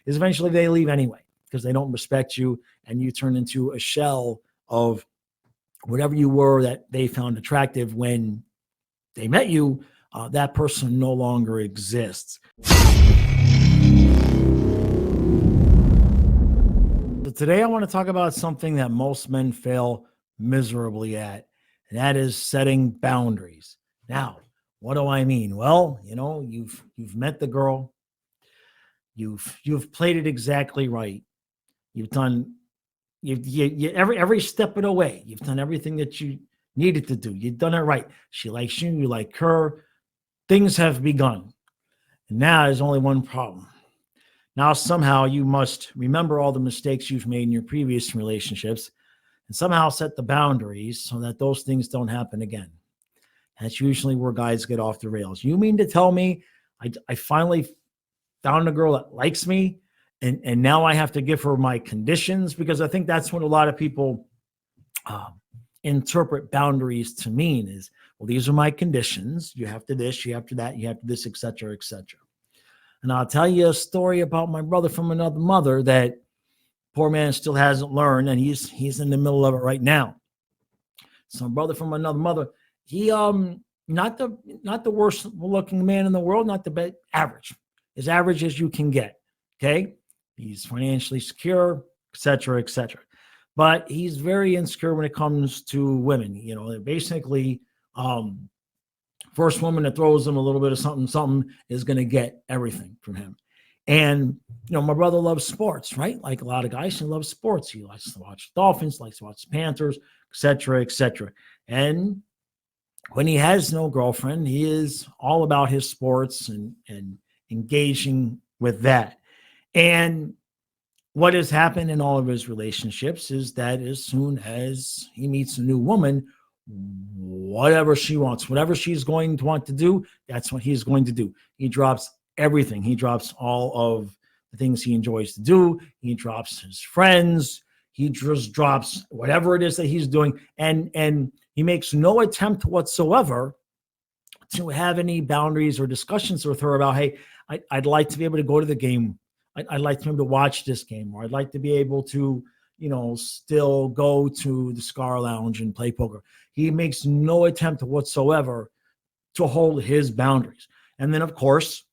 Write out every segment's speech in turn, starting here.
is eventually they leave anyway because they don't respect you, and you turn into a shell of whatever you were that they found attractive when they met you. That person no longer exists. So today I want to talk about something that most men fail miserably at, and that is setting boundaries. Now, what do I mean? Well, you've met the girl, you've played it exactly right. You've done every step of the way. You've done everything that you needed to do. You've done it right. She likes you, you like her. Things have begun. And now there's only one problem. Now somehow you must remember all the mistakes you've made in your previous relationships and somehow set the boundaries so that those things don't happen again. That's usually where guys get off the rails. You mean to tell me I finally found a girl that likes me, and now I have to give her my conditions? Because I think that's what a lot of people interpret boundaries to mean is, well, these are my conditions. You have to this, you have to that, you have to this, et cetera, et cetera. And I'll tell you a story about my brother from another mother that poor man still hasn't learned, and he's in the middle of it right now. So brother from another mother, he not the worst looking man in the world, not the best, average, as average as you can get. Okay, he's financially secure, et cetera, et cetera. But he's very insecure when it comes to women. Basically, first woman that throws him a little bit of something is going to get everything from him. And, my brother loves sports, right? Like a lot of guys, he loves sports. He likes to watch Dolphins, likes to watch Panthers, et cetera, et cetera. And when he has no girlfriend, he is all about his sports and engaging with that. And what has happened in all of his relationships is that as soon as he meets a new woman, whatever she wants, whatever she's going to want to do, that's what he's going to do. He drops everything. He drops all of the things he enjoys to do. He drops his friends. He just drops whatever it is that he's doing. And he makes no attempt whatsoever to have any boundaries or discussions with her about, hey, I'd like to be able to go to the game. I'd like to be able to watch this game, or I'd like to be able to, still go to the Scar Lounge and play poker. He makes no attempt whatsoever to hold his boundaries. And then, of course,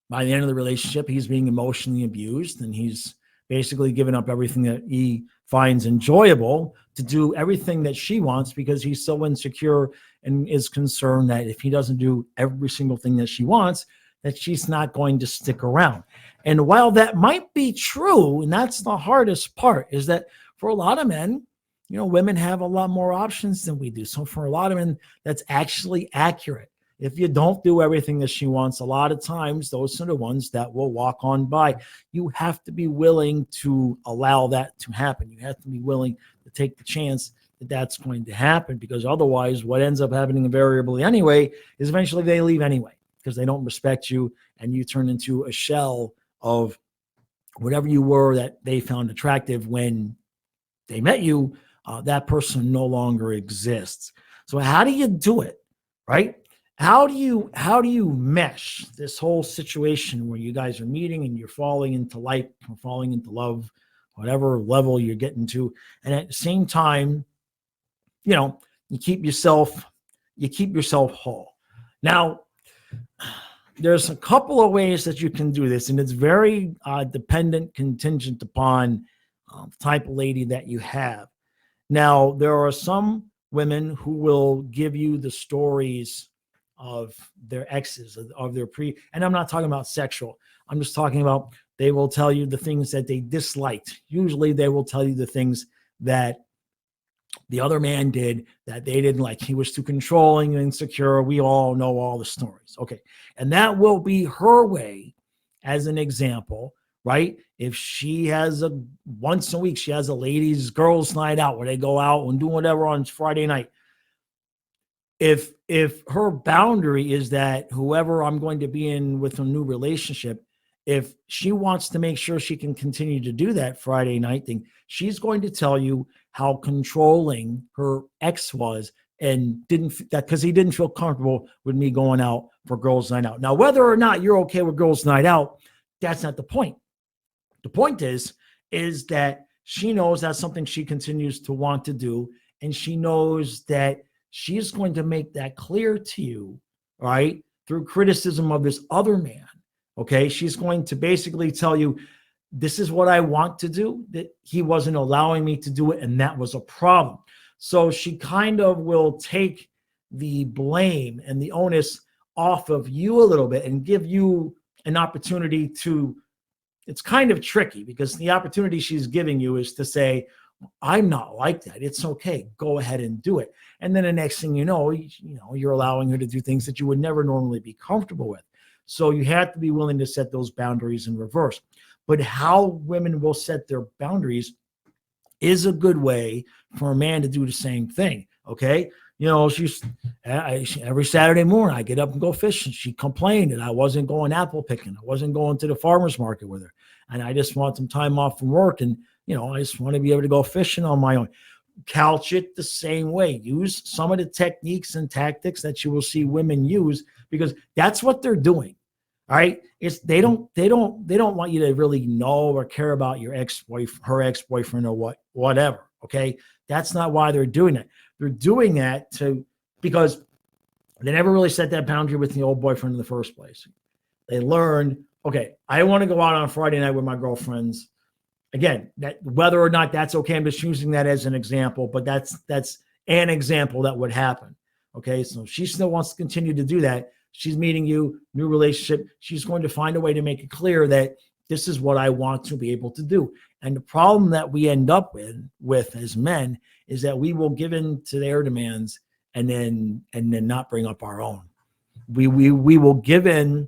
by the end of the relationship, he's being emotionally abused, and he's basically given up everything that he finds enjoyable to do everything that she wants because he's so insecure and is concerned that if he doesn't do every single thing that she wants, that she's not going to stick around. And while that might be true, and that's the hardest part, is that for a lot of men, women have a lot more options than we do. So for a lot of men, that's actually accurate. If you don't do everything that she wants, a lot of times those are the ones that will walk on by. You have to be willing to allow that to happen. You have to be willing to take the chance that that's going to happen, because otherwise what ends up happening invariably anyway is eventually they leave anyway because they don't respect you, and you turn into a shell of whatever you were that they found attractive when they met you. That person no longer exists. So how do you do it, right? How do you mesh this whole situation where you guys are meeting and you're falling into life, or falling into love, whatever level you're getting to, and at the same time, you keep yourself whole. Now, there's a couple of ways that you can do this, and it's very contingent upon the type of lady that you have. Now, there are some women who will give you the stories of their exes, of their and I'm not talking about sexual. I'm just talking about, they will tell you the things that they disliked. Usually they will tell you the things that the other man did that they didn't like. He was too controlling and insecure. We all know all the stories. Okay. And that will be her way, as an example, right? If she has once a week, she has a ladies' girls' night out where they go out and do whatever on Friday night. If her boundary is that whoever I'm going to be in with a new relationship, if she wants to make sure she can continue to do that Friday night thing, she's going to tell you how controlling her ex was, and because he didn't feel comfortable with me going out for girls' night out. Now, whether or not you're okay with girls' night out, that's not the point. The point is that she knows that's something she continues to want to do. And she knows that she's going to make that clear to you, right? Through criticism of this other man. Okay. She's going to basically tell you, this is what I want to do, that he wasn't allowing me to do it. And that was a problem. So she kind of will take the blame and the onus off of you a little bit and give you an opportunity to, it's kind of tricky because the opportunity she's giving you is to say, I'm not like that. It's okay. Go ahead and do it. And then the next thing you know, you're allowing her to do things that you would never normally be comfortable with. So you have to be willing to set those boundaries in reverse. But how women will set their boundaries is a good way for a man to do the same thing. Okay. Every Saturday morning, I get up and go fishing. She complained that I wasn't going apple picking. I wasn't going to the farmer's market with her. And I just want some time off from work. And, I just want to be able to go fishing on my own. Couch it the same way. Use some of the techniques and tactics that you will see women use, because that's what they're doing. All right. They don't want you to really know or care about your ex-boyfriend, her ex-boyfriend, or whatever. Okay. That's not why they're doing it. They're doing that because they never really set that boundary with the old boyfriend in the first place. They learned, okay, I want to go out on Friday night with my girlfriends. Again, that whether or not that's okay, I'm just using that as an example, but that's an example that would happen. Okay. So she still wants to continue to do that. She's meeting you, new relationship. She's going to find a way to make it clear that this is what I want to be able to do. And the problem that we end up with as men is that we will give in to their demands and then not bring up our own. We will give in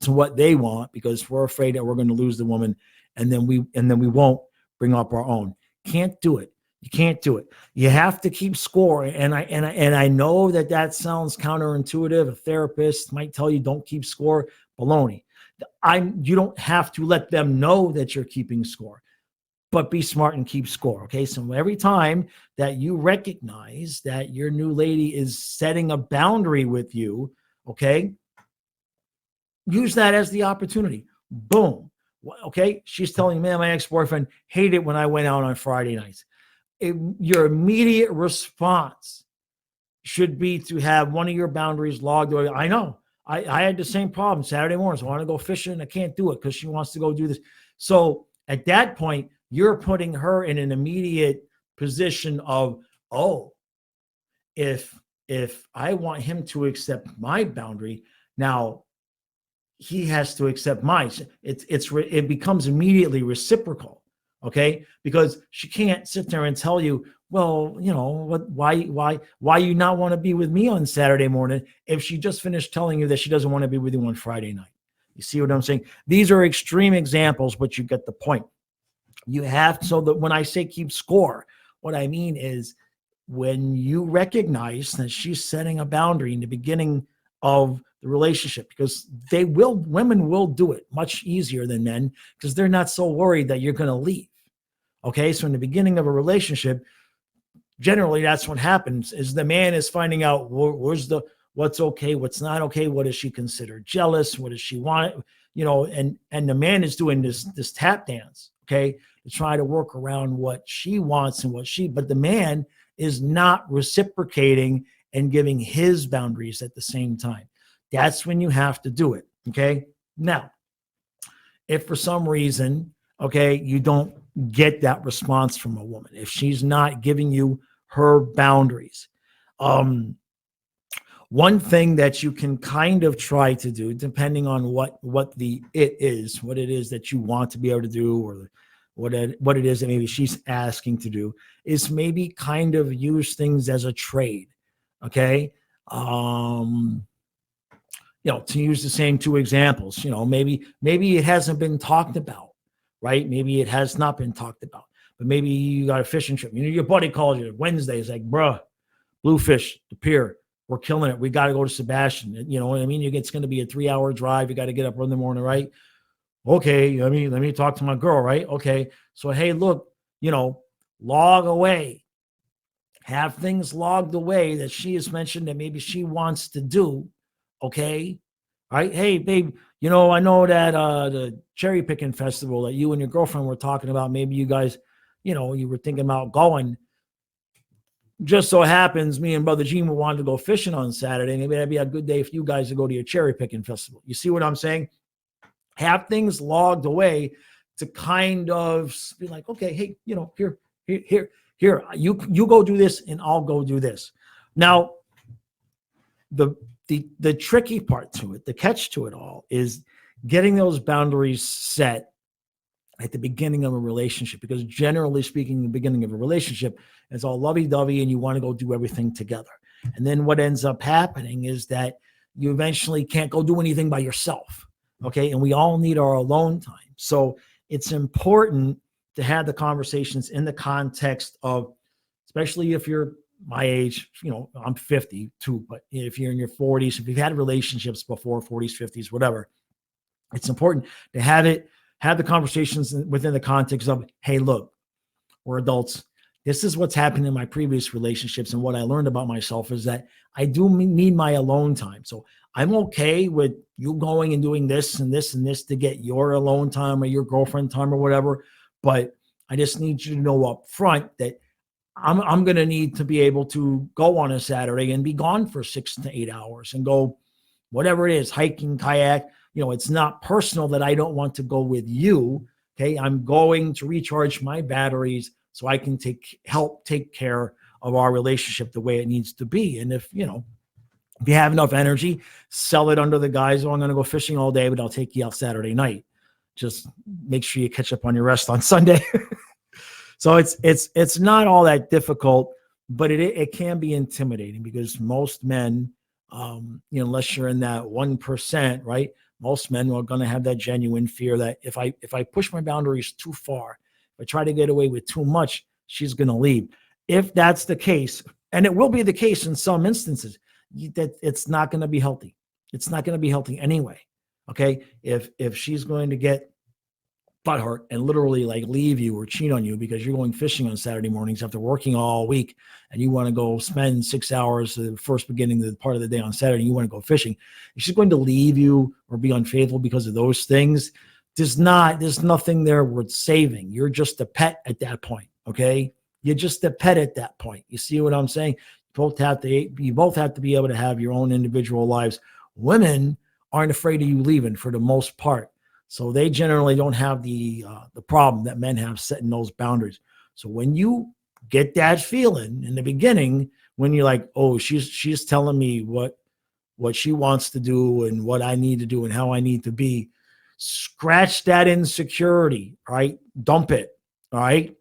to what they want because we're afraid that we're going to lose the woman, and then we won't bring up our own. Can't do it. You can't do it. You have to keep score. And I know that sounds counterintuitive. A therapist might tell you don't keep score. Baloney. You don't have to let them know that you're keeping score, but be smart and keep score. Okay. So every time that you recognize that your new lady is setting a boundary with you, okay, use that as the opportunity. Boom. Okay. She's telling me, man, my ex-boyfriend hated it when I went out on Friday nights. Your immediate response should be to have one of your boundaries logged away. I know. I had the same problem Saturday mornings. I want to go fishing. I can't do it because she wants to go do this. So at that point, you're putting her in an immediate position of, oh, if I want him to accept my boundary, now he has to accept mine. It becomes immediately reciprocal. Okay. Because she can't sit there and tell you, well, why you not want to be with me on Saturday morning if she just finished telling you that she doesn't want to be with you on Friday night. You see what I'm saying? These are extreme examples, but you get the point. You have, so that when I say keep score, what I mean is when you recognize that she's setting a boundary in the beginning of the relationship, because women will do it much easier than men because they're not so worried that you're going to leave. Okay. So in the beginning of a relationship, generally that's what happens is the man is finding out what's okay, what's not okay. What does she consider jealous? What does she want? And the man is doing this tap dance. Okay. To try to work around what she wants and but the man is not reciprocating and giving his boundaries at the same time. That's when you have to do it. Okay. Now, if for some reason, okay, you don't get that response from a woman, if she's not giving you her boundaries, one thing that you can kind of try to do, depending on what it is that you want to be able to do, or what it is that maybe she's asking to do, is maybe kind of use things as a trade. Okay. To use the same two examples, maybe it hasn't been talked about, right? Maybe it has not been talked about, but maybe you got a fishing trip. Your buddy calls you Wednesday. It's like, bruh, Bluefish, the pier, we're killing it. We got to go to Sebastian. You know what I mean? It's going to be a 3-hour drive. You got to get up early in the morning, right? Okay. Let me talk to my girl, right? Okay. So, hey, look, log away. Have things logged away that she has mentioned that maybe she wants to do. Okay. right? Hey, babe, I know that the cherry picking festival that you and your girlfriend were talking about, maybe you guys, you were thinking about going. Just so happens me and Brother Gene wanted to go fishing on Saturday. Maybe that'd be a good day for you guys to go to your cherry picking festival. You see what I'm saying? Have things logged away to kind of be like, okay, hey, here, you go do this and I'll go do this. Now, the tricky part to it, the catch to it all is getting those boundaries set at the beginning of a relationship, because generally speaking, the beginning of a relationship is all lovey-dovey and you want to go do everything together. And then what ends up happening is that you eventually can't go do anything by yourself. Okay. And we all need our alone time. So it's important to have the conversations in the context of, especially if you're my age, I'm 52, but if you're in your 40s, if you've had relationships before, 40s, 50s, whatever, it's important to have the conversations within the context of, hey, look, we're adults. This is what's happened in my previous relationships. And what I learned about myself is that I do need my alone time. So I'm okay with you going and doing this and this and this to get your alone time or your girlfriend time or whatever. But I just need you to know up front that I'm going to need to be able to go on a Saturday and be gone for 6 to 8 hours and go whatever it is, hiking, kayak. It's not personal that I don't want to go with you. Okay. I'm going to recharge my batteries so I can help take care of our relationship the way it needs to be. And if you have enough energy, sell it under the guise, I'm going to go fishing all day, but I'll take you out Saturday night. Just make sure you catch up on your rest on Sunday. So it's not all that difficult, but it can be intimidating because most men, unless you're in that 1%, right? Most men are going to have that genuine fear that if I push my boundaries too far, if I try to get away with too much, she's going to leave. If that's the case, and it will be the case in some instances, that it's not going to be healthy. It's not going to be healthy anyway. Okay. If she's going to get butthurt and literally like leave you or cheat on you because you're going fishing on Saturday mornings after working all week and you want to go spend 6 hours, the first beginning of the part of the day on Saturday, you want to go fishing. If she's going to leave you or be unfaithful because of those things, there's nothing there worth saving. You're just a pet at that point. Okay. You're just a pet at that point. You see what I'm saying? You both have to be able to have your own individual lives. Women aren't afraid of you leaving for the most part. So they generally don't have the problem that men have setting those boundaries. So when you get that feeling in the beginning, when you're like, oh, she's telling me what she wants to do and what I need to do and how I need to be, scratch that insecurity, right? Dump it, all right?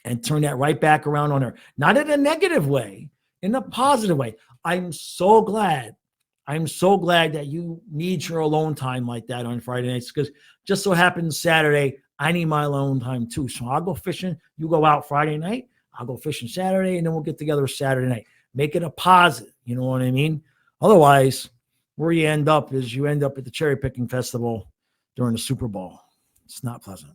And turn that right back around on her. Not in a negative way, in a positive way. I'm so glad that you need your alone time like that on Friday nights, because just so happens Saturday, I need my alone time too. So I'll go fishing. You go out Friday night. I'll go fishing Saturday, and then we'll get together Saturday night. Make it a positive. You know what I mean? Otherwise, where you end up is you end up at the cherry picking festival during the Super Bowl. It's not pleasant.